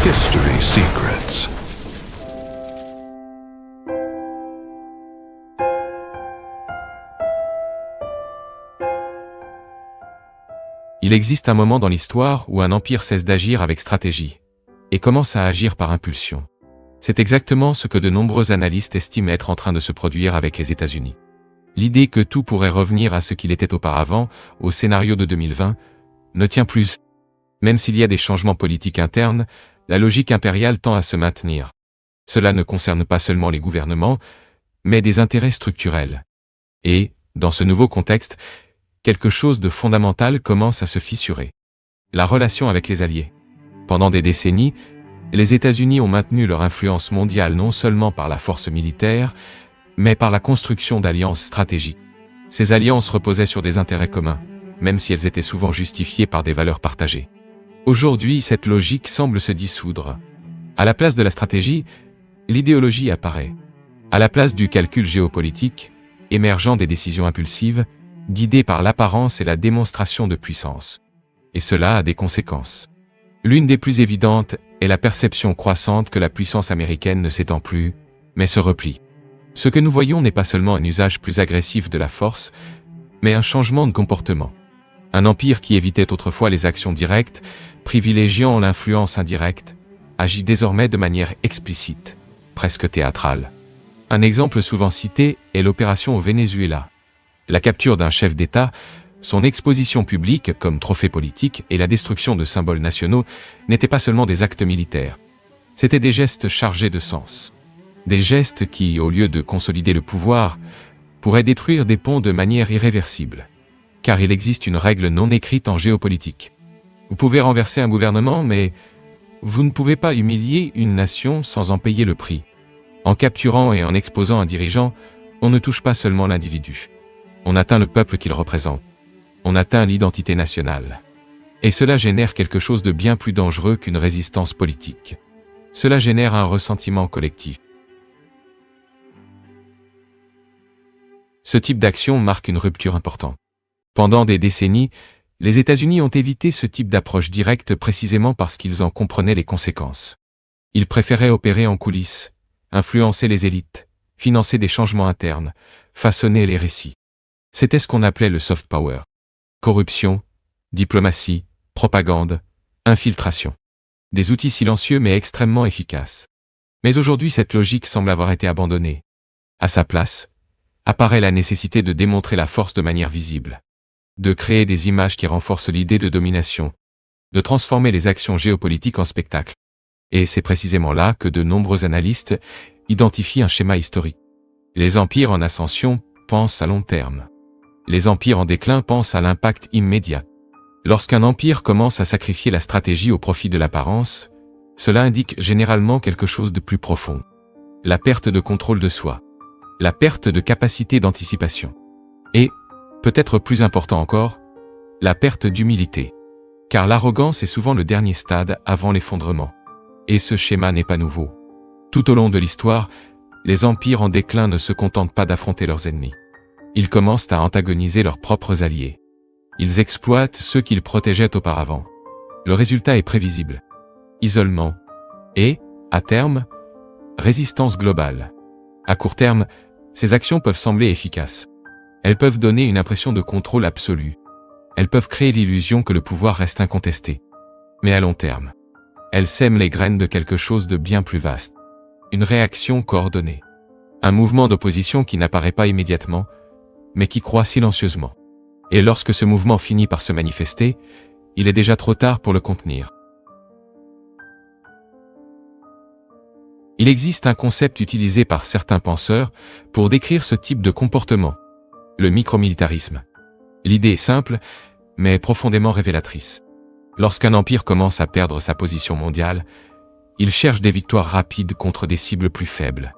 History Secrets. Il existe un moment dans l'histoire où un empire cesse d'agir avec stratégie et commence à agir par impulsion. C'est exactement ce que de nombreux analystes estiment être en train de se produire avec les États-Unis. L'idée que tout pourrait revenir à ce qu'il était auparavant, au scénario de 2020, ne tient plus. Même s'il y a des changements politiques internes, la logique impériale tend à se maintenir. Cela ne concerne pas seulement les gouvernements, mais des intérêts structurels. Et, dans ce nouveau contexte, quelque chose de fondamental commence à se fissurer. La relation avec les alliés. Pendant des décennies, les États-Unis ont maintenu leur influence mondiale non seulement par la force militaire, mais par la construction d'alliances stratégiques. Ces alliances reposaient sur des intérêts communs, même si elles étaient souvent justifiées par des valeurs partagées. Aujourd'hui, cette logique semble se dissoudre. À la place de la stratégie, l'idéologie apparaît. À la place du calcul géopolitique, émergeant des décisions impulsives, guidées par l'apparence et la démonstration de puissance. Et cela a des conséquences. L'une des plus évidentes est la perception croissante que la puissance américaine ne s'étend plus, mais se replie. Ce que nous voyons n'est pas seulement un usage plus agressif de la force, mais un changement de comportement. Un empire qui évitait autrefois les actions directes, privilégiant l'influence indirecte, agit désormais de manière explicite, presque théâtrale. Un exemple souvent cité est l'opération au Venezuela. La capture d'un chef d'État, son exposition publique comme trophée politique et la destruction de symboles nationaux n'étaient pas seulement des actes militaires. C'étaient des gestes chargés de sens. Des gestes qui, au lieu de consolider le pouvoir, pourraient détruire des ponts de manière irréversible. Car il existe une règle non écrite en géopolitique. Vous pouvez renverser un gouvernement, mais vous ne pouvez pas humilier une nation sans en payer le prix. En capturant et en exposant un dirigeant, on ne touche pas seulement l'individu. On atteint le peuple qu'il représente. On atteint l'identité nationale. Et cela génère quelque chose de bien plus dangereux qu'une résistance politique. Cela génère un ressentiment collectif. Ce type d'action marque une rupture importante. Pendant des décennies, les États-Unis ont évité ce type d'approche directe précisément parce qu'ils en comprenaient les conséquences. Ils préféraient opérer en coulisses, influencer les élites, financer des changements internes, façonner les récits. C'était ce qu'on appelait le soft power. Corruption, diplomatie, propagande, infiltration. Des outils silencieux mais extrêmement efficaces. Mais aujourd'hui, cette logique semble avoir été abandonnée. À sa place, apparaît la nécessité de démontrer la force de manière visible. De créer des images qui renforcent l'idée de domination. De transformer les actions géopolitiques en spectacle. Et c'est précisément là que de nombreux analystes identifient un schéma historique. Les empires en ascension pensent à long terme. Les empires en déclin pensent à l'impact immédiat. Lorsqu'un empire commence à sacrifier la stratégie au profit de l'apparence, cela indique généralement quelque chose de plus profond. La perte de contrôle de soi. La perte de capacité d'anticipation. Et, peut-être plus important encore, la perte d'humilité. Car l'arrogance est souvent le dernier stade avant l'effondrement. Et ce schéma n'est pas nouveau. Tout au long de l'histoire, les empires en déclin ne se contentent pas d'affronter leurs ennemis. Ils commencent à antagoniser leurs propres alliés. Ils exploitent ceux qu'ils protégeaient auparavant. Le résultat est prévisible. Isolement. Et, à terme, résistance globale. À court terme, ces actions peuvent sembler efficaces. Elles peuvent donner une impression de contrôle absolu. Elles peuvent créer l'illusion que le pouvoir reste incontesté. Mais à long terme, elles sèment les graines de quelque chose de bien plus vaste. Une réaction coordonnée. Un mouvement d'opposition qui n'apparaît pas immédiatement, mais qui croît silencieusement. Et lorsque ce mouvement finit par se manifester, il est déjà trop tard pour le contenir. Il existe un concept utilisé par certains penseurs pour décrire ce type de comportement, le micromilitarisme. L'idée est simple, mais profondément révélatrice. Lorsqu'un empire commence à perdre sa position mondiale, il cherche des victoires rapides contre des cibles plus faibles.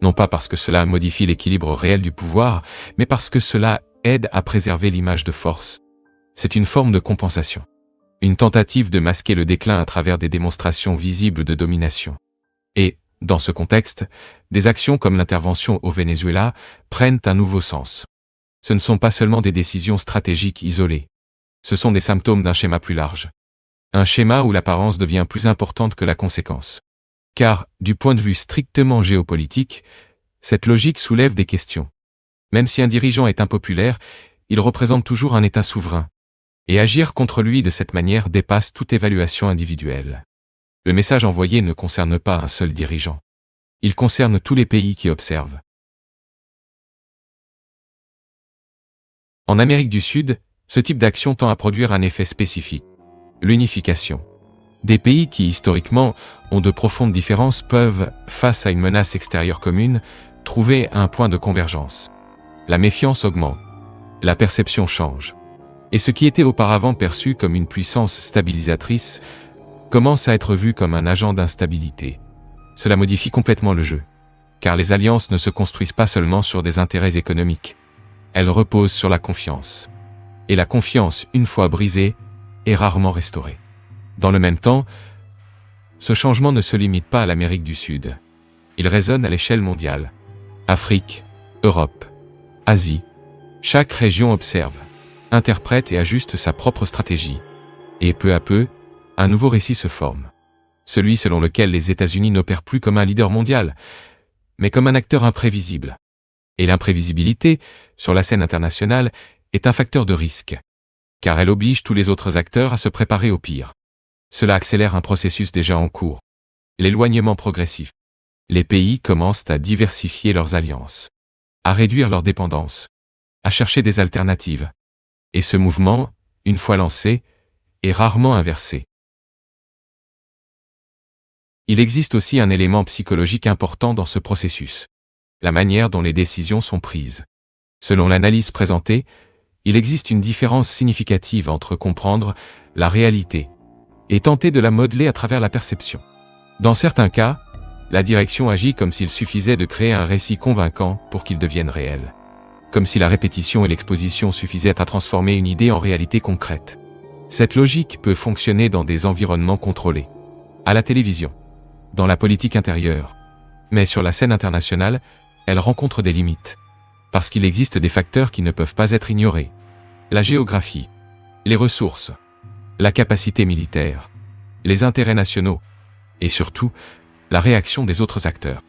Non pas parce que cela modifie l'équilibre réel du pouvoir, mais parce que cela aide à préserver l'image de force. C'est une forme de compensation. Une tentative de masquer le déclin à travers des démonstrations visibles de domination. Et, dans ce contexte, des actions comme l'intervention au Venezuela prennent un nouveau sens. Ce ne sont pas seulement des décisions stratégiques isolées. Ce sont des symptômes d'un schéma plus large. Un schéma où l'apparence devient plus importante que la conséquence. Car, du point de vue strictement géopolitique, cette logique soulève des questions. Même si un dirigeant est impopulaire, il représente toujours un État souverain. Et agir contre lui de cette manière dépasse toute évaluation individuelle. Le message envoyé ne concerne pas un seul dirigeant. Il concerne tous les pays qui observent. En Amérique du Sud, ce type d'action tend à produire un effet spécifique. L'unification. Des pays qui, historiquement, ont de profondes différences peuvent, face à une menace extérieure commune, trouver un point de convergence. La méfiance augmente. La perception change. Et ce qui était auparavant perçu comme une puissance stabilisatrice commence à être vu comme un agent d'instabilité. Cela modifie complètement le jeu. Car les alliances ne se construisent pas seulement sur des intérêts économiques. Elles reposent sur la confiance. Et la confiance, une fois brisée, est rarement restaurée. Dans le même temps, ce changement ne se limite pas à l'Amérique du Sud. Il résonne à l'échelle mondiale. Afrique, Europe, Asie. Chaque région observe, interprète et ajuste sa propre stratégie. Et peu à peu, un nouveau récit se forme. Celui selon lequel les États-Unis n'opèrent plus comme un leader mondial, mais comme un acteur imprévisible. Et l'imprévisibilité, sur la scène internationale, est un facteur de risque. Car elle oblige tous les autres acteurs à se préparer au pire. Cela accélère un processus déjà en cours. L'éloignement progressif. Les pays commencent à diversifier leurs alliances, à réduire leurs dépendances, à chercher des alternatives. Et ce mouvement, une fois lancé, est rarement inversé. Il existe aussi un élément psychologique important dans ce processus. La manière dont les décisions sont prises. Selon l'analyse présentée, il existe une différence significative entre comprendre la réalité et tenter de la modeler à travers la perception. Dans certains cas, la direction agit comme s'il suffisait de créer un récit convaincant pour qu'il devienne réel. Comme si la répétition et l'exposition suffisaient à transformer une idée en réalité concrète. Cette logique peut fonctionner dans des environnements contrôlés, à la télévision, dans la politique intérieure. Mais sur la scène internationale, elle rencontre des limites. Parce qu'il existe des facteurs qui ne peuvent pas être ignorés. La géographie, les ressources, la capacité militaire, les intérêts nationaux, et surtout, la réaction des autres acteurs.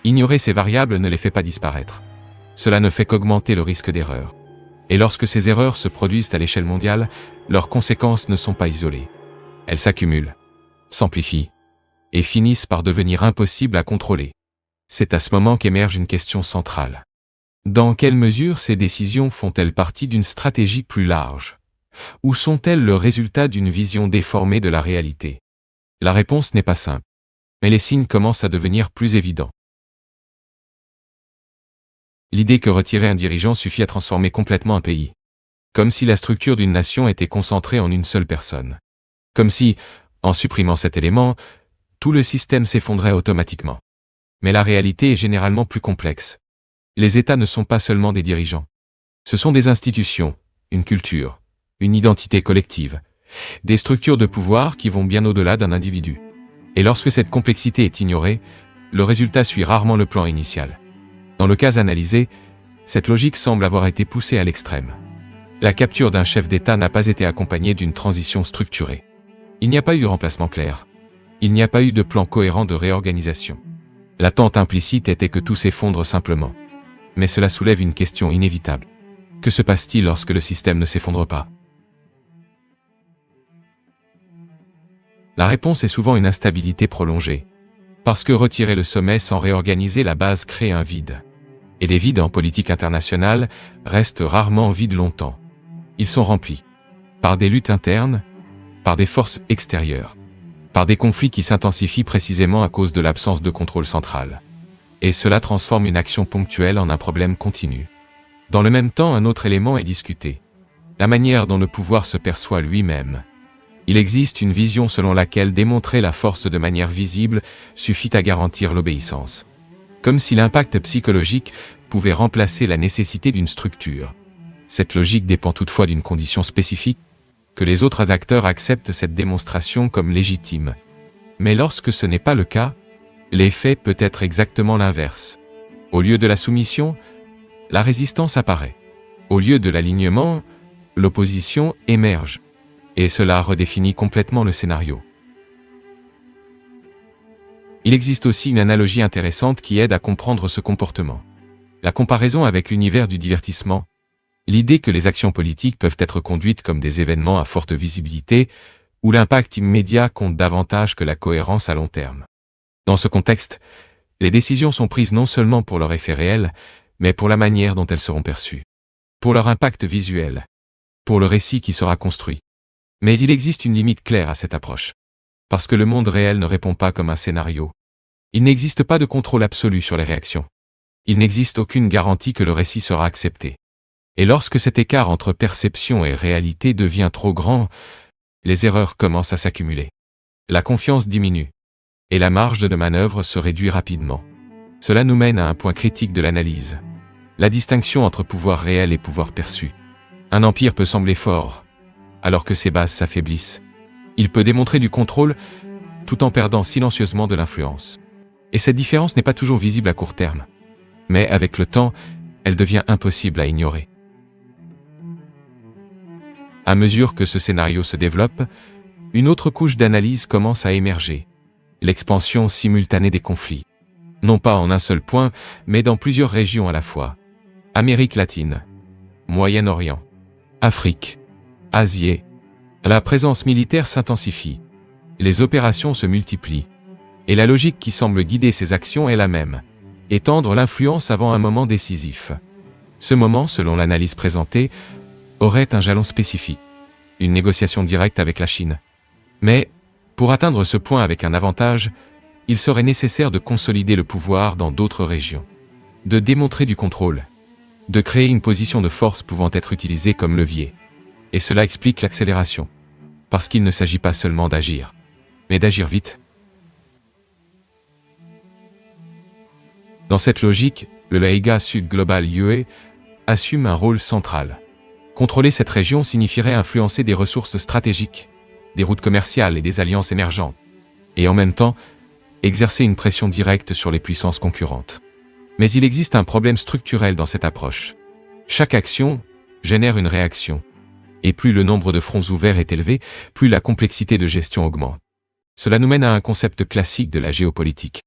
Ignorer ces variables ne les fait pas disparaître. Cela ne fait qu'augmenter le risque d'erreur. Et lorsque ces erreurs se produisent à l'échelle mondiale, leurs conséquences ne sont pas isolées. Elles s'accumulent, s'amplifient, et finissent par devenir impossibles à contrôler. C'est à ce moment qu'émerge une question centrale. Dans quelle mesure ces décisions font-elles partie d'une stratégie plus large? Ou sont-elles le résultat d'une vision déformée de la réalité? La réponse n'est pas simple. Mais les signes commencent à devenir plus évidents. L'idée que retirer un dirigeant suffit à transformer complètement un pays. Comme si la structure d'une nation était concentrée en une seule personne. Comme si, en supprimant cet élément, tout le système s'effondrait automatiquement. Mais la réalité est généralement plus complexe. Les États ne sont pas seulement des dirigeants. Ce sont des institutions, une culture, une identité collective, des structures de pouvoir qui vont bien au-delà d'un individu. Et lorsque cette complexité est ignorée, le résultat suit rarement le plan initial. Dans le cas analysé, cette logique semble avoir été poussée à l'extrême. La capture d'un chef d'État n'a pas été accompagnée d'une transition structurée. Il n'y a pas eu de remplacement clair. Il n'y a pas eu de plan cohérent de réorganisation. L'attente implicite était que tout s'effondre simplement. Mais cela soulève une question inévitable. Que se passe-t-il lorsque le système ne s'effondre pas? La réponse est souvent une instabilité prolongée. Parce que retirer le sommet sans réorganiser la base crée un vide. Et les vides en politique internationale restent rarement vides longtemps. Ils sont remplis par des luttes internes, par des forces extérieures, par des conflits qui s'intensifient précisément à cause de l'absence de contrôle central. Et cela transforme une action ponctuelle en un problème continu. Dans le même temps, un autre élément est discuté. La manière dont le pouvoir se perçoit lui-même. Il existe une vision selon laquelle démontrer la force de manière visible suffit à garantir l'obéissance. Comme si l'impact psychologique pouvait remplacer la nécessité d'une structure. Cette logique dépend toutefois d'une condition spécifique, que les autres acteurs acceptent cette démonstration comme légitime. Mais lorsque ce n'est pas le cas, l'effet peut être exactement l'inverse. Au lieu de la soumission, la résistance apparaît. Au lieu de l'alignement, l'opposition émerge. Et cela redéfinit complètement le scénario. Il existe aussi une analogie intéressante qui aide à comprendre ce comportement. La comparaison avec l'univers du divertissement. L'idée que les actions politiques peuvent être conduites comme des événements à forte visibilité, où l'impact immédiat compte davantage que la cohérence à long terme. Dans ce contexte, les décisions sont prises non seulement pour leur effet réel, mais pour la manière dont elles seront perçues, pour leur impact visuel, pour le récit qui sera construit. Mais il existe une limite claire à cette approche. Parce que le monde réel ne répond pas comme un scénario. Il n'existe pas de contrôle absolu sur les réactions. Il n'existe aucune garantie que le récit sera accepté. Et lorsque cet écart entre perception et réalité devient trop grand, les erreurs commencent à s'accumuler. La confiance diminue. Et la marge de manœuvre se réduit rapidement. Cela nous mène à un point critique de l'analyse. La distinction entre pouvoir réel et pouvoir perçu. Un empire peut sembler fort, alors que ses bases s'affaiblissent. Il peut démontrer du contrôle, tout en perdant silencieusement de l'influence. Et cette différence n'est pas toujours visible à court terme. Mais avec le temps, elle devient impossible à ignorer. À mesure que ce scénario se développe, une autre couche d'analyse commence à émerger. L'expansion simultanée des conflits. Non pas en un seul point, mais dans plusieurs régions à la fois. Amérique latine, Moyen-Orient, Afrique, Asie. La présence militaire s'intensifie. Les opérations se multiplient. Et la logique qui semble guider ces actions est la même. Étendre l'influence avant un moment décisif. Ce moment, selon l'analyse présentée, aurait un jalon spécifique. Une négociation directe avec la Chine. Mais, pour atteindre ce point avec un avantage, il serait nécessaire de consolider le pouvoir dans d'autres régions. De démontrer du contrôle. De créer une position de force pouvant être utilisée comme levier. Et cela explique l'accélération. Parce qu'il ne s'agit pas seulement d'agir, mais d'agir vite. Dans cette logique, le Leiga Sud Global UE assume un rôle central. Contrôler cette région signifierait influencer des ressources stratégiques, des routes commerciales et des alliances émergentes. Et en même temps, exercer une pression directe sur les puissances concurrentes. Mais il existe un problème structurel dans cette approche. Chaque action génère une réaction. Et plus le nombre de fronts ouverts est élevé, plus la complexité de gestion augmente. Cela nous mène à un concept classique de la géopolitique.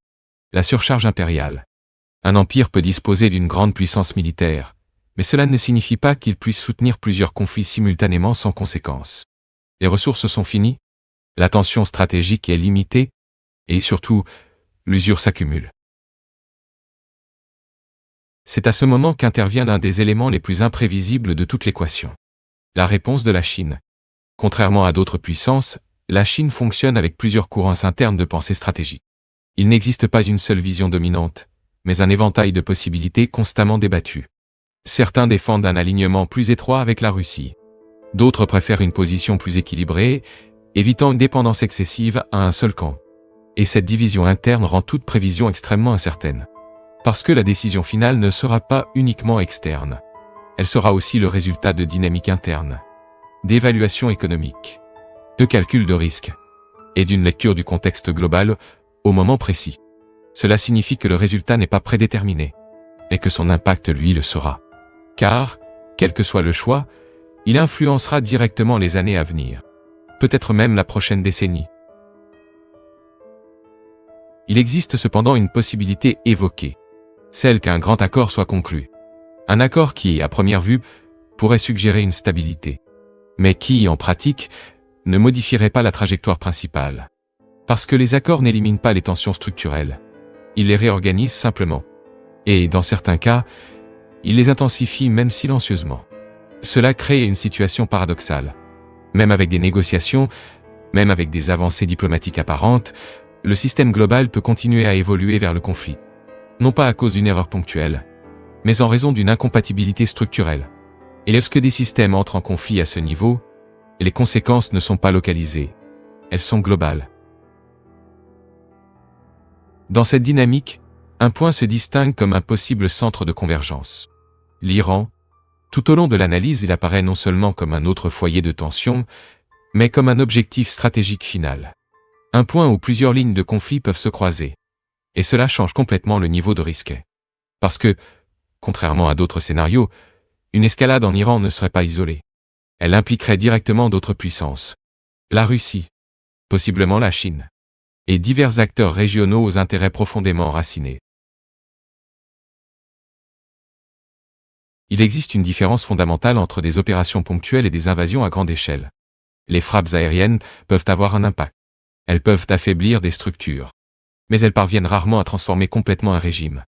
La surcharge impériale. Un empire peut disposer d'une grande puissance militaire, mais cela ne signifie pas qu'il puisse soutenir plusieurs conflits simultanément sans conséquence. Les ressources sont finies, la tension stratégique est limitée, et surtout, l'usure s'accumule. C'est à ce moment qu'intervient l'un des éléments les plus imprévisibles de toute l'équation. La réponse de la Chine. Contrairement à d'autres puissances, la Chine fonctionne avec plusieurs courants internes de pensée stratégique. Il n'existe pas une seule vision dominante, mais un éventail de possibilités constamment débattues. Certains défendent un alignement plus étroit avec la Russie. D'autres préfèrent une position plus équilibrée, évitant une dépendance excessive à un seul camp. Et cette division interne rend toute prévision extrêmement incertaine. Parce que la décision finale ne sera pas uniquement externe. Elle sera aussi le résultat de dynamiques internes, d'évaluation économique, de calcul de risque, et d'une lecture du contexte global au moment précis. Cela signifie que le résultat n'est pas prédéterminé, et que son impact, lui, le sera. Car, quel que soit le choix, il influencera directement les années à venir, peut-être même la prochaine décennie. Il existe cependant une possibilité évoquée, celle qu'un grand accord soit conclu. Un accord qui, à première vue, pourrait suggérer une stabilité, mais qui, en pratique, ne modifierait pas la trajectoire principale. Parce que les accords n'éliminent pas les tensions structurelles. Ils les réorganisent simplement. Et, dans certains cas, ils les intensifient même silencieusement. Cela crée une situation paradoxale. Même avec des négociations, même avec des avancées diplomatiques apparentes, le système global peut continuer à évoluer vers le conflit. Non pas à cause d'une erreur ponctuelle, mais en raison d'une incompatibilité structurelle. Et lorsque des systèmes entrent en conflit à ce niveau, les conséquences ne sont pas localisées, elles sont globales. Dans cette dynamique, un point se distingue comme un possible centre de convergence. L'Iran. Tout au long de l'analyse, il apparaît non seulement comme un autre foyer de tension, mais comme un objectif stratégique final. Un point où plusieurs lignes de conflit peuvent se croiser. Et cela change complètement le niveau de risque. Parce que, contrairement à d'autres scénarios, une escalade en Iran ne serait pas isolée. Elle impliquerait directement d'autres puissances. La Russie, possiblement la Chine, et divers acteurs régionaux aux intérêts profondément enracinés. Il existe une différence fondamentale entre des opérations ponctuelles et des invasions à grande échelle. Les frappes aériennes peuvent avoir un impact. Elles peuvent affaiblir des structures. Mais elles parviennent rarement à transformer complètement un régime.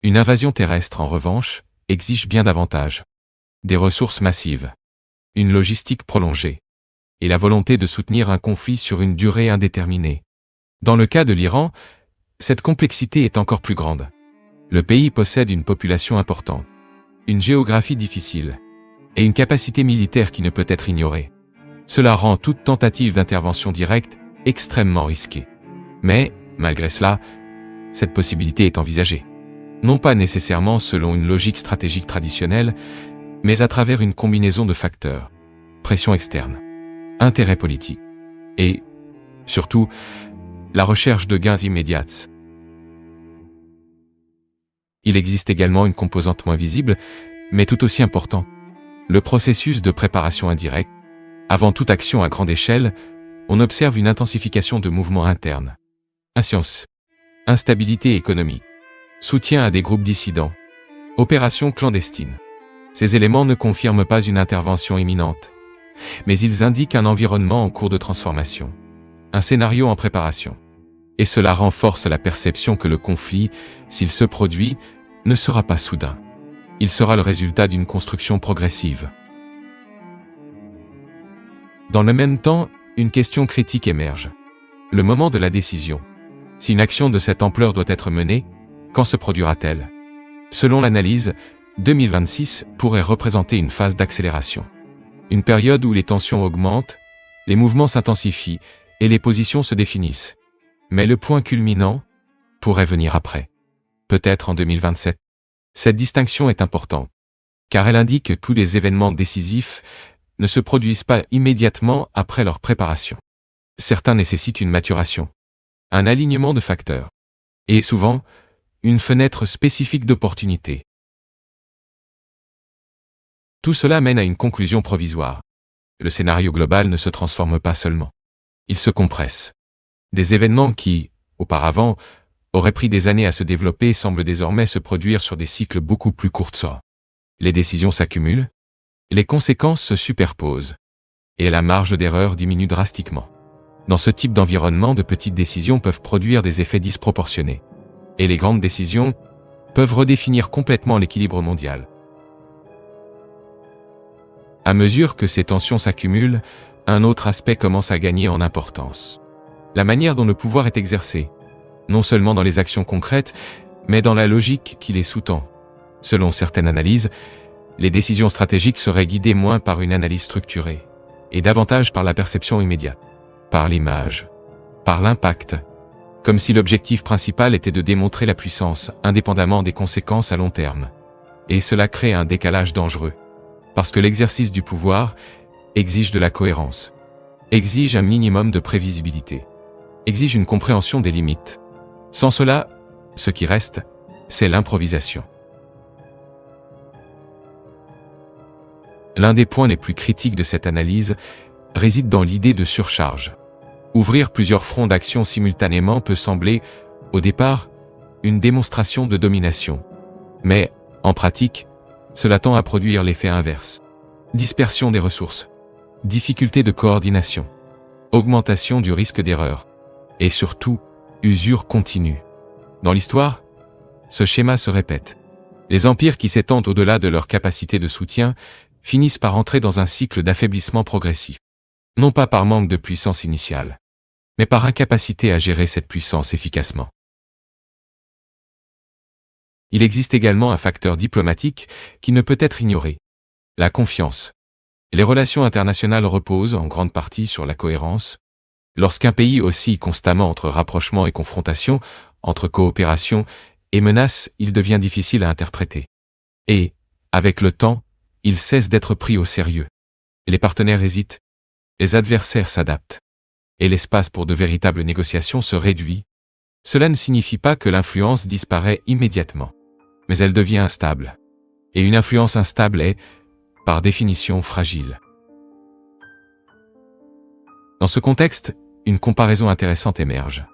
Une invasion terrestre, en revanche, exige bien davantage. Des ressources massives, une logistique prolongée, et la volonté de soutenir un conflit sur une durée indéterminée. Dans le cas de l'Iran, cette complexité est encore plus grande. Le pays possède une population importante, une géographie difficile, et une capacité militaire qui ne peut être ignorée. Cela rend toute tentative d'intervention directe extrêmement risquée. Mais, malgré cela, cette possibilité est envisagée. Non pas nécessairement selon une logique stratégique traditionnelle, mais à travers une combinaison de facteurs. Pression externe, intérêt politique, et, surtout, la recherche de gains immédiats. Il existe également une composante moins visible, mais tout aussi importante. Le processus de préparation indirecte. Avant toute action à grande échelle, on observe une intensification de mouvements internes. Insouciance, instabilité économique, soutien à des groupes dissidents, opérations clandestines. Ces éléments ne confirment pas une intervention imminente, mais ils indiquent un environnement en cours de transformation, un scénario en préparation. Et cela renforce la perception que le conflit, s'il se produit, ne sera pas soudain. Il sera le résultat d'une construction progressive. Dans le même temps, une question critique émerge. Le moment de la décision. Si une action de cette ampleur doit être menée, quand se produira-t-elle? Selon l'analyse, 2026 pourrait représenter une phase d'accélération. Une période où les tensions augmentent, les mouvements s'intensifient et les positions se définissent. Mais le point culminant pourrait venir après. Peut-être en 2027. Cette distinction est importante, car elle indique que tous les événements décisifs ne se produisent pas immédiatement après leur préparation. Certains nécessitent une maturation, un alignement de facteurs, et souvent, une fenêtre spécifique d'opportunité. Tout cela mène à une conclusion provisoire. Le scénario global ne se transforme pas seulement. Il se compresse. Des événements qui, auparavant, auraient pris des années à se développer semblent désormais se produire sur des cycles beaucoup plus courts. Les décisions s'accumulent, les conséquences se superposent, et la marge d'erreur diminue drastiquement. Dans ce type d'environnement, de petites décisions peuvent produire des effets disproportionnés, et les grandes décisions peuvent redéfinir complètement l'équilibre mondial. À mesure que ces tensions s'accumulent, un autre aspect commence à gagner en importance. La manière dont le pouvoir est exercé, non seulement dans les actions concrètes, mais dans la logique qui les sous-tend. Selon certaines analyses, les décisions stratégiques seraient guidées moins par une analyse structurée, et davantage par la perception immédiate, par l'image, par l'impact, comme si l'objectif principal était de démontrer la puissance, indépendamment des conséquences à long terme. Et cela crée un décalage dangereux, parce que l'exercice du pouvoir exige de la cohérence, exige un minimum de prévisibilité, exige une compréhension des limites. Sans cela, ce qui reste, c'est l'improvisation. L'un des points les plus critiques de cette analyse réside dans l'idée de surcharge. Ouvrir plusieurs fronts d'action simultanément peut sembler, au départ, une démonstration de domination. Mais, en pratique, cela tend à produire l'effet inverse. Dispersion des ressources, difficulté de coordination, augmentation du risque d'erreur, et surtout, usure continue. Dans l'histoire, ce schéma se répète. Les empires qui s'étendent au-delà de leur capacité de soutien finissent par entrer dans un cycle d'affaiblissement progressif. Non pas par manque de puissance initiale, mais par incapacité à gérer cette puissance efficacement. Il existe également un facteur diplomatique qui ne peut être ignoré. La confiance. Les relations internationales reposent en grande partie sur la cohérence. Lorsqu'un pays oscille constamment entre rapprochement et confrontation, entre coopération et menace, il devient difficile à interpréter. Et, avec le temps, il cesse d'être pris au sérieux. Les partenaires hésitent, les adversaires s'adaptent, et l'espace pour de véritables négociations se réduit. Cela ne signifie pas que l'influence disparaît immédiatement, mais elle devient instable. Et une influence instable est, par définition, fragile. Dans ce contexte, une comparaison intéressante émerge.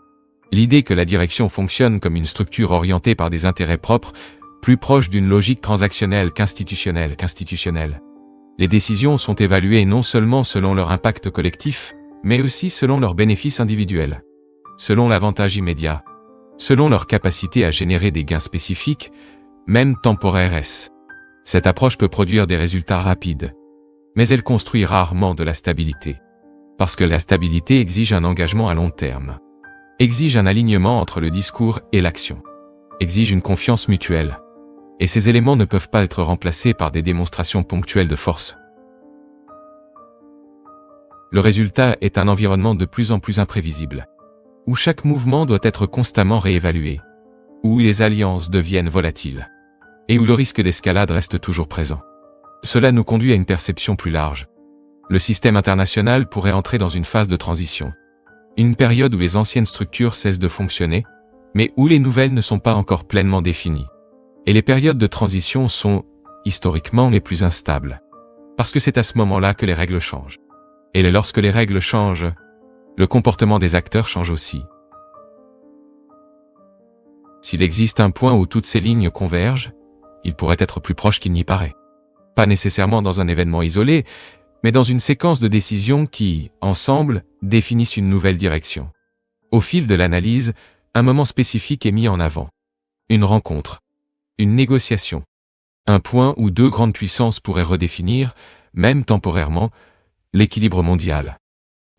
L'idée que la direction fonctionne comme une structure orientée par des intérêts propres, plus proche d'une logique transactionnelle qu'institutionnelle. Les décisions sont évaluées non seulement selon leur impact collectif, mais aussi selon leurs bénéfices individuels, selon l'avantage immédiat, selon leur capacité à générer des gains spécifiques, même temporaires. Cette approche peut produire des résultats rapides, mais elle construit rarement de la stabilité. Parce que la stabilité exige un engagement à long terme, exige un alignement entre le discours et l'action, exige une confiance mutuelle. Et ces éléments ne peuvent pas être remplacés par des démonstrations ponctuelles de force. Le résultat est un environnement de plus en plus imprévisible, où chaque mouvement doit être constamment réévalué, où les alliances deviennent volatiles, et où le risque d'escalade reste toujours présent. Cela nous conduit à une perception plus large. Le système international pourrait entrer dans une phase de transition, une période où les anciennes structures cessent de fonctionner, mais où les nouvelles ne sont pas encore pleinement définies. Et les périodes de transition sont, historiquement, les plus instables, parce que c'est à ce moment-là que les règles changent. Et lorsque les règles changent, le comportement des acteurs change aussi. S'il existe un point où toutes ces lignes convergent, il pourrait être plus proche qu'il n'y paraît. Pas nécessairement dans un événement isolé, mais dans une séquence de décisions qui, ensemble, définissent une nouvelle direction. Au fil de l'analyse, un moment spécifique est mis en avant. Une rencontre, une négociation, un point où deux grandes puissances pourraient redéfinir, même temporairement, l'équilibre mondial.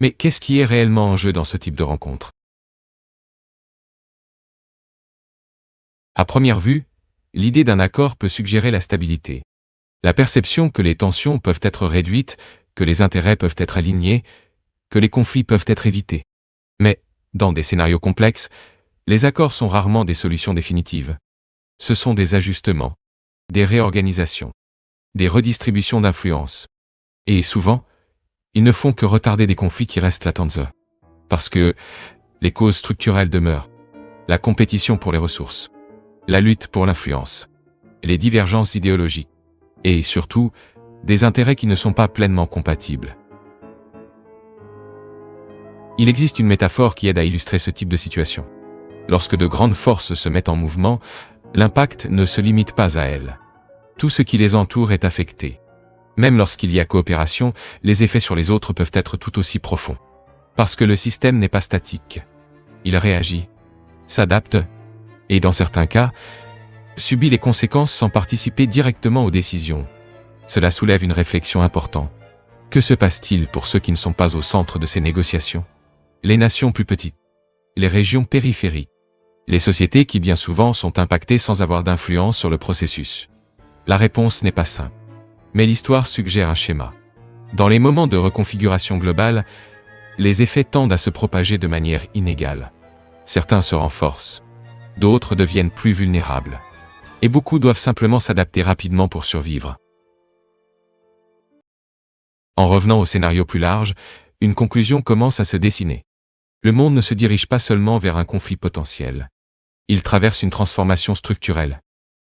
Mais qu'est-ce qui est réellement en jeu dans ce type de rencontre? À première vue, l'idée d'un accord peut suggérer la stabilité. La perception que les tensions peuvent être réduites, que les intérêts peuvent être alignés, que les conflits peuvent être évités. Mais, dans des scénarios complexes, les accords sont rarement des solutions définitives. Ce sont des ajustements, des réorganisations, des redistributions d'influence. Et souvent, ils ne font que retarder des conflits qui restent latents. Parce que les causes structurelles demeurent. La compétition pour les ressources, la lutte pour l'influence, les divergences idéologiques, et surtout, des intérêts qui ne sont pas pleinement compatibles. Il existe une métaphore qui aide à illustrer ce type de situation. Lorsque de grandes forces se mettent en mouvement, l'impact ne se limite pas à elles. Tout ce qui les entoure est affecté. Même lorsqu'il y a coopération, les effets sur les autres peuvent être tout aussi profonds. Parce que le système n'est pas statique. Il réagit, s'adapte, et dans certains cas, subit les conséquences sans participer directement aux décisions. Cela soulève une réflexion importante. Que se passe-t-il pour ceux qui ne sont pas au centre de ces négociations? Les nations plus petites, les régions périphériques, les sociétés qui bien souvent sont impactées sans avoir d'influence sur le processus. La réponse n'est pas simple. Mais l'histoire suggère un schéma. Dans les moments de reconfiguration globale, les effets tendent à se propager de manière inégale. Certains se renforcent, d'autres deviennent plus vulnérables. Et beaucoup doivent simplement s'adapter rapidement pour survivre. En revenant au scénario plus large, une conclusion commence à se dessiner. Le monde ne se dirige pas seulement vers un conflit potentiel. Il traverse une transformation structurelle,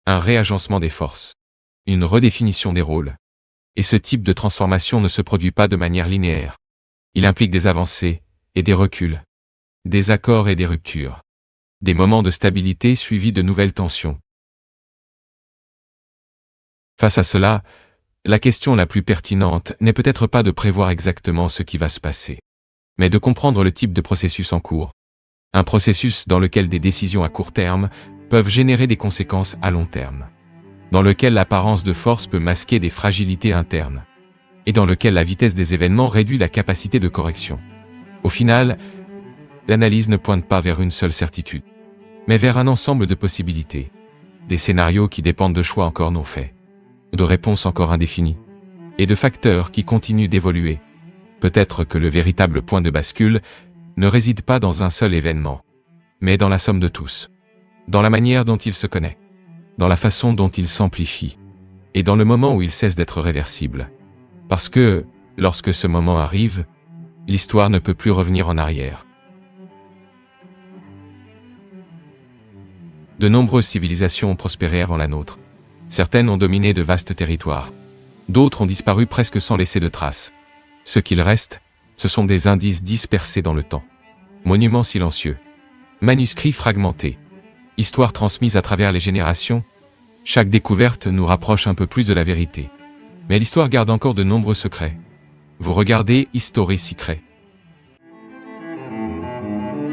un réagencement des forces, une redéfinition des rôles. Et ce type de transformation ne se produit pas de manière linéaire. Il implique des avancées et des reculs, des accords et des ruptures, des moments de stabilité suivis de nouvelles tensions. Face à cela, la question la plus pertinente n'est peut-être pas de prévoir exactement ce qui va se passer, mais de comprendre le type de processus en cours. Un processus dans lequel des décisions à court terme peuvent générer des conséquences à long terme, dans lequel l'apparence de force peut masquer des fragilités internes, et dans lequel la vitesse des événements réduit la capacité de correction. Au final, l'analyse ne pointe pas vers une seule certitude, mais vers un ensemble de possibilités, des scénarios qui dépendent de choix encore non faits, de réponses encore indéfinies, et de facteurs qui continuent d'évoluer. Peut-être que le véritable point de bascule ne réside pas dans un seul événement, mais dans la somme de tous, dans la manière dont il se connecte, dans la façon dont il s'amplifie, et dans le moment où il cesse d'être réversible. Parce que, lorsque ce moment arrive, l'histoire ne peut plus revenir en arrière. De nombreuses civilisations ont prospéré avant la nôtre. Certaines ont dominé de vastes territoires. D'autres ont disparu presque sans laisser de traces. Ce qu'il reste, Ce sont des indices dispersés dans le temps. Monuments silencieux. Manuscrits fragmentés. Histoires transmises à travers les générations. Chaque découverte nous rapproche un peu plus de la vérité. Mais l'histoire garde encore de nombreux secrets. Vous regardez History Secret.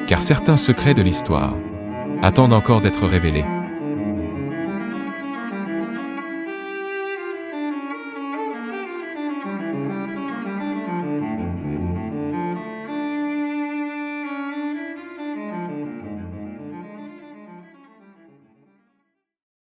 Car certains secrets de l'histoire attendent encore d'être révélés.